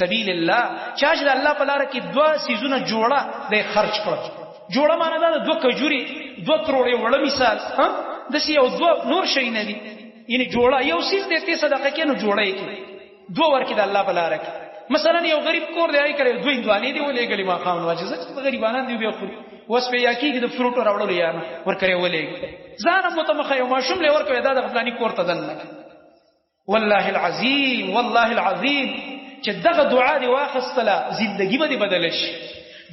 سبیل الله چا چې الله په لار کې دوه سيزونه جوړه د خرج کړ جوړه معنی دا دوه کجوري دوه تروړې وړه مثال ها د سی یو دوه نور شي نه دي یعنی جوړه یو سیز دې ته صدقه کې نو جوړه کې دوه ورکې د الله په لار کې مثلا یو غریب کور دی آی کړي دوه اندوانې دی ولې غلی ما خام واجب چې غریبانان دی بیا خو وس په یاکی کې د فروټ راوړل یا ور کړی ولې ځان متمخه یو ماشوم له ور کوي دا د فلاني کور ته دنه والله العظیم والله العظیم چې دغه دعا دی واخستله زندگی به بدل شي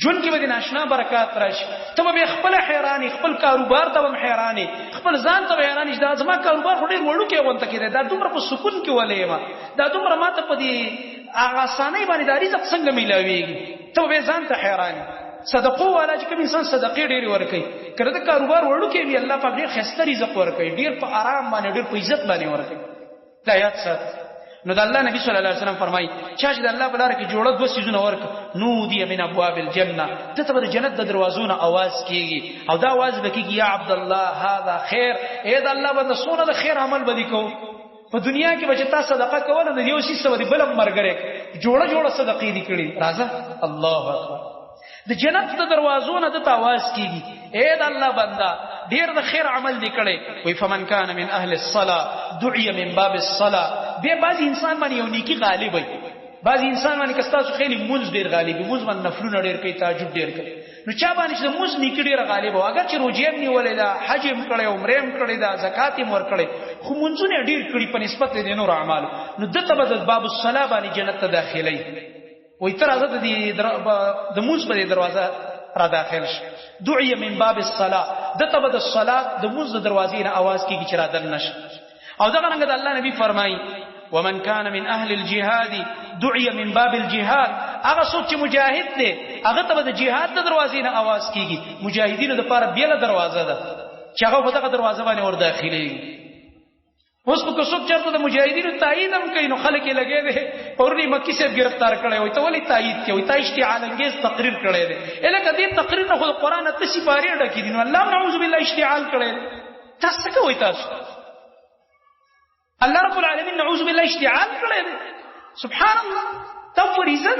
جون کې به ناشنا برکات راشي ته به خپل حیرانی خپل کاروبار ته هم حیرانی خپل ځان ته حیرانی دا زما کاروبار خو ډیر وړو کې وانت کې دا دومره په سکون کې ولې ما دا دومره ماته په دې آسانۍ باندې د رزق څنګه ملاويږي ته به ځان ته حیرانی صدقو والا چې کوم انسان صدقې ډېری ورکوي کله د کاروبار وړو کې وی الله پاک ډېر خسته رزق ورکوي ډېر په آرام باندې ډېر په عزت باندې ورکوي دا یاد سات نو د الله نبی صلی الله علیه وسلم فرمایي چې د الله په لار کې جوړه دوه سيزونه ورک نو دی من ابواب الجنه ته د جنت د دروازو نه आवाज کیږي او دا आवाज وکيږي یا عبد الله هذا خیر اے د الله بنده سونه د خیر عمل بدی کو په دنیا کې بچ تاسو صدقه کوله د یو شي سبب بل مرګره جوړه صدقې دي کړي راځه الله اکبر د جنت د دروازو نه د आवाज کیږي اے د الله بندا ډیر د خیر عمل لیکړي وي فمن کان من اهل الصلاه دعي من باب الصلاه به بعض انسان باندې یو نیکی غالب وي بعض انسان باندې کستاسو خېلی مونږ ډیر غالب مونږ باندې نفلونه ډیر کوي تهجد ډیر کوي نو چا باندې چې مونږ نیکی ډیر غالب او اگر چې روزه هم نیولې ده حج هم کړي عمره هم کړي ده زکات هم ور کړي خو مونږونه ډیر کړي په نسبت د نور اعمال نو دته به باب الصلاه باندې جنت ته داخلي وې تر ازت دي د موز په دروازه را داخل شي دعي من باب الصلاه دته به د صلات د موز دروازې نه आवाज کیږي چې را دن نشي او دغه رنګ د الله نبی فرمایي ومن كان من اهل الجهاد دعي من باب الجهاد هغه څوک چې مجاهد دی هغه ته د جهاد د دروازې نه आवाज کیږي مجاهدینو لپاره بیل دروازه ده چې هغه په دغه دروازه باندې ور داخلي اوس کو څوک چرته د مجاهدینو تایید هم کوي نو خلک یې لګي دي پورنی مکی سے گرفتار کړي وي ته ولي تایید کوي ته اشتعال انگیز تقریر کړي دي الکه دې تقریر نه خو قرآن ته سی باری ډکې دي نو الله نعوذ بالله اشتعال کړي تاسو کوي تاسو الله رب العالمین نعوذ بالله اشتعال کړي دي سبحان الله تفریزه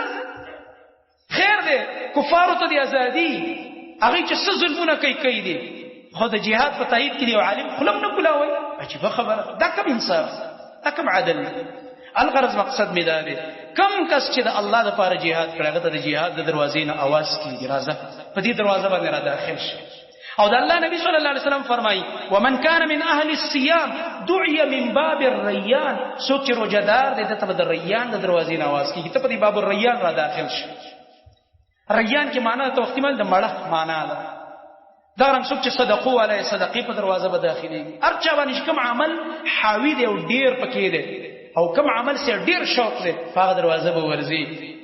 خیر دي کفار ته دي ازادي هغه چې څه ظلمونه کوي دي خو د جهاد په تایید کې دی عالم خلم نه کولاوي عجیب خبره دا کوم انصاف دا کوم عدل الغرض مقصد می دا دی کم کس چې د الله د لپاره jihad کړی هغه ته د jihad د دروازې نه आवाज کیږي راځه په دې دروازه باندې را داخل شي او د الله نبی صلی الله علیه وسلم فرمایي ومن كان من اهل الصيام دعي من باب الريان څوک چې روزدار دی ته د ریان د دروازې نه आवाज کیږي ته په دې باب الريان را داخل شي ریان کې معنی ته احتمال د مړه معنی ده دا رنګ څوک چې صدقو علی صدقې په دروازه به داخلي ارچا باندې کوم عمل حاوی دی او ډیر پکې دی او کوم عمل سره ډیر شوق دی په دروازه به ورځي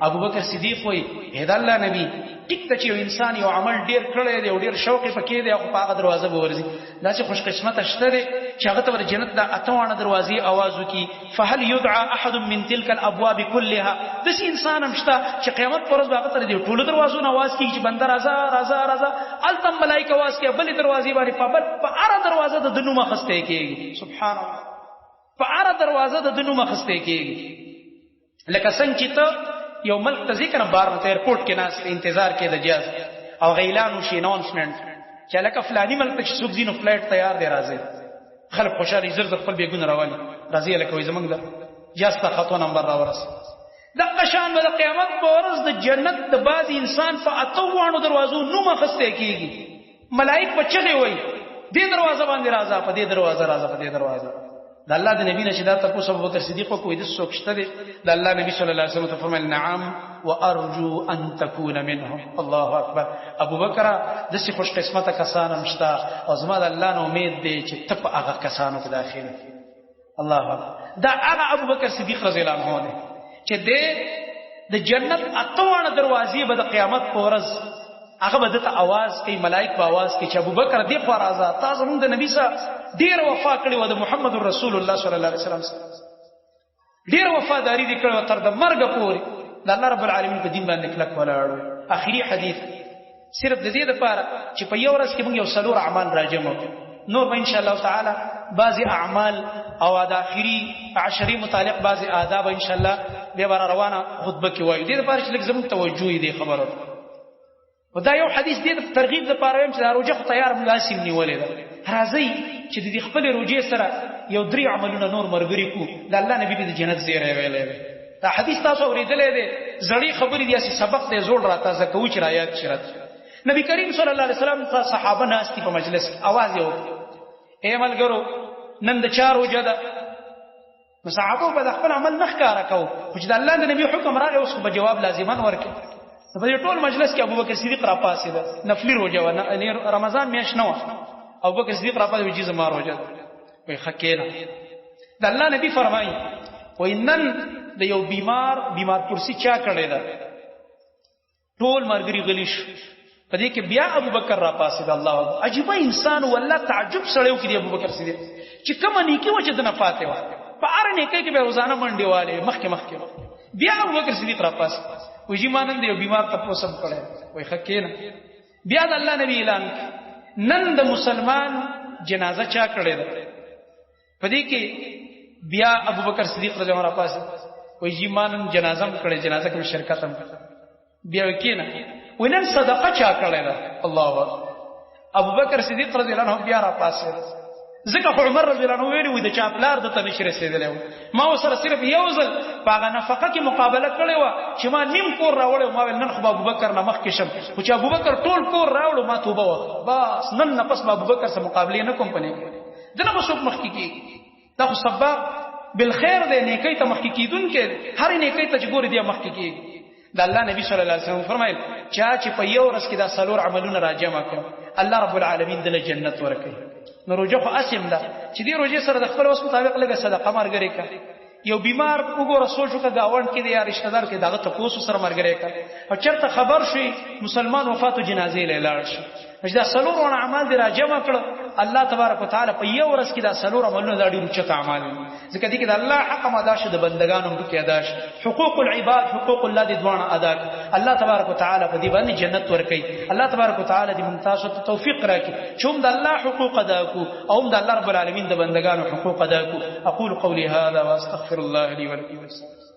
ابو بکر صدیق وایي هدا الله نبی ټیک ته چې انسان یو عمل ډیر کړی دی او ډیر شوق پکې دی او په دروازه به ورځي دا چې خوش قسمت شته دی چې هغه ته جنت د اتوانه دروازې आवाज وکي فهل يدعى احد من تلك الابواب كلها دس انسان همشتا چې قیامت پر ورځ هغه ته دی ټول دروازو نه आवाज کوي چې بنده راځه التم ملائکه आवाज کوي بل دروازې باندې په اره دروازه د دنو مخسته کېږي سبحان الله په اره دروازه د دنو مخسته کېږي لکه څنګه چې ته یو ملک ته ذکر بار ته ایرپورټ کې ناس انتظار کې د جاز او غیلان وشي اناونسمنت چې لکه فلاني ملک ته څوک دینو فلایټ تیار دی راځي خلک خوشاله زر خپل بیګون رواني راځي لکه وي زمنګ د جاز ته خطو نمبر راورس د قشان د قیامت په ورځ د جنت د باز انسان په اتوانو دروازو نو مخسته کېږي ملائک بچي وي دې دروازه باندې راځه په دې دروازه راځه په دې دروازه د الله د نبی نشه دا تاسو ابو بکر صدیق کو دې څوک شته دي د الله نبی صلی الله علیه وسلم فرمایل نعم وارجو ان تكون منهم الله اکبر ابو بکر د څه خوش قسمته کسان مشتا او زما د الله نو امید دی چې تپ هغه کسانو ته داخله الله اکبر دا هغه ابو بکر صدیق رضی الله عنه دی چې د جنت اتوانه دروازې به د قیامت په ورځ هغه به د आवाज کوي ملائک په आवाज کې چې ابو بکر دې پر راځه تاسو موږ د نبی سره ډیر وفا کړی و د محمد رسول الله صلی الله علیه وسلم ډیر وفاداری دې کړو تر د مرګ پورې د الله رب العالمین په دین باندې کلک ولاړو اخیری حدیث صرف د دې لپاره چې په یو ورځ کې موږ یو څلور اعمال راجمو نور به ان شاء الله تعالی بعضی اعمال او د اخري عشري متعلق بعضی آداب ان شاء الله به بار روانه خطبه کې وایو. دې لپاره چې لږ زموږ توجه دې خبره ودا یو حدیث دې ترغیب لپاره هم چې روزه خو تیار مناسب نیولې ده. راځي چې د خپل روزه سره یو درې عملونه نور مرګري کو د الله نبی د جنت زیره ویلې. دا حدیث تاسو اوریدلې ده زړی خبرې دي چې سبق دې زوړ راته زکوي چې رايات شرط. نبی کریم صلی الله علیه وسلم ته صحابه ناشتي په مجلس आवाज یو اے ملګرو نن د چار روزه ده. صحابه په خپل عمل نه ښکارا کو چې د الله د نبی حکم راغی اوس په جواب لازمان ورکړي. په دې ټول مجلس کې ابوبکر صدیق را پاسې ده نفلی روزه و نه رمضان میاشت نه و. ابوبکر صدیق را پاسې وجې زما روزه وي خکېنا د الله نبی فرمایي وینن د یو بیمار کرسی چا کړی ده ټول مرګري غلیش په دې کې بیا ابوبکر را پاسې ده. الله عجیب انسان والله تعجب سړیو کې دی ابوبکر صدیق چې کوم نیکی وجه د نه پاتې و په اړه نیکی کې به روزانه منډي والے مخکې بیا ابوبکر صدیق را پاسې وجې مانند یو بیمار تاسو هم کړی وای خکېنا بیا د الله نبی اعلان نن د مسلمان جنازه چا کړی ده په دې کې بیا ابوبکر صدیق رضی الله عنه پاسې وای جی مانن جنازه هم کړی جنازه کې شرکت هم بیا وکینا ونن صدقه چا کړی ده الله ابوبکر صدیق رضی الله عنه بیا را پاسې ځکه عمر رضی الله عنه ویلي د چاپلار د تنشر رسیدلی ما سره صرف یو ځل پاغه نفقه کې مقابله کړې و چې ما نیم کور راوړې ما نن خو ابوبکر نه مخ کې شم خو چې ابوبکر ټول کور راوړو ما توبه وکړه بس نن نه پس ابوبکر سره مقابله نه کوم پنه دنه به څوک مخ کې کیږي. دا خو سبب بالخير دې نیکی ته مخ کې کیدون کې هر نیکی ته چې ګوري دی مخ کې کیږي. د الله نبی صلی الله علیه وسلم فرمایل چې په یو ورځ کې دا څلور عملونه راجمع کړي الله رب العالمین دله جنت ورکړي. نو روزه خو اسیم ده چې دې روزه سره د خپل وس مطابق لګه صدقه مرګري کا. یو بیمار وګوره سوچو کا گاوند کې دی یا رشتہ دار کې داغه تاسو سره مرګري کا او چرته خبر شي مسلمان وفات او جنازې لاله شي دا څلور اعمال دې راجمع کړه الله تبارک وتعالى په یو ورځ کې دا څلور عملونه دا ډېر اوچت اعمال ځکه دې کې د الله حق ادا شه د بندگانو کې ادا شه حقوق العباد حقوق الله دې دوانه ادا الله تبارک وتعالى په دې باندې جنت ورکړي. الله تبارک وتعالى دې ممتاز ته توفیق راکړي چې هم د الله حقوق ادا کو او هم د الله رب العالمین د بندگانو حقوق ادا کو. اقول قولي هذا واستغفر الله لي ولكم.